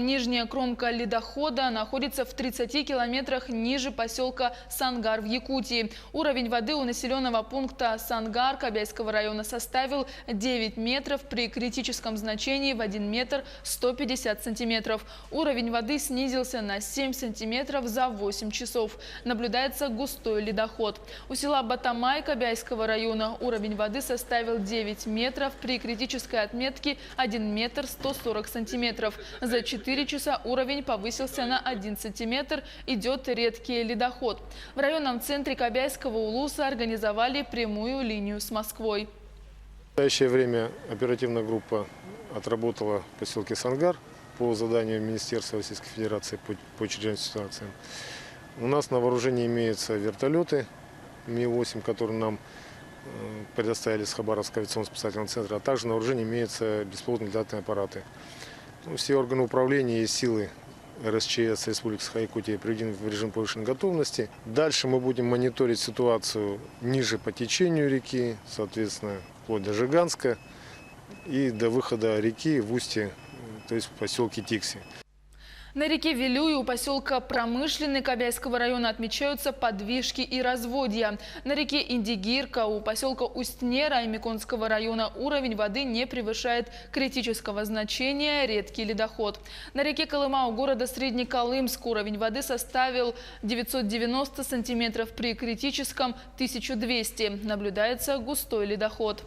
нижняя кромка ледохода находится в 30 километрах ниже поселка Сангар в Якутии. Уровень воды у населенного пункта Сангар Кобяйского района составил 9 метров при критическом значении в 1 метр 150 сантиметров. Уровень воды снизился на 7 сантиметров за 8 часов. Наблюдается густой ледоход. У села Батамай Кобяйского района уровень воды составил 9 метров при критической отметке 1 метр 140 сантиметров. За 4 часа уровень повысился на 1 сантиметр. Идет редкий ледоход. В районном центре Кобяйского улуса организовали прямую линию с Москвой. В настоящее время оперативная группа отработала в поселке Сангар по заданию Министерства Российской Федерации по чрезвычайным ситуациям. У нас на вооружении имеются вертолеты Ми-8, которые нам предоставили с Хабаровского авиационно-спасательного центра, а также на вооружении имеются беспилотные летательные аппараты. Все органы управления и силы РСЧС Республики Саха-Якутия приведены в режим повышенной готовности. Дальше мы будем мониторить ситуацию ниже по течению реки, соответственно, вплоть до Жиганска и до выхода реки в устье, то есть в поселке Тикси. На реке Вилюй у поселка Промышленный Кобяйского района отмечаются подвижки и разводья. На реке Индигирка у поселка Устнера Аймиконского района уровень воды не превышает критического значения, редкий ледоход. На реке Колыма у города Среднеколымск уровень воды составил 990 сантиметров, при критическом 1200. Наблюдается густой ледоход.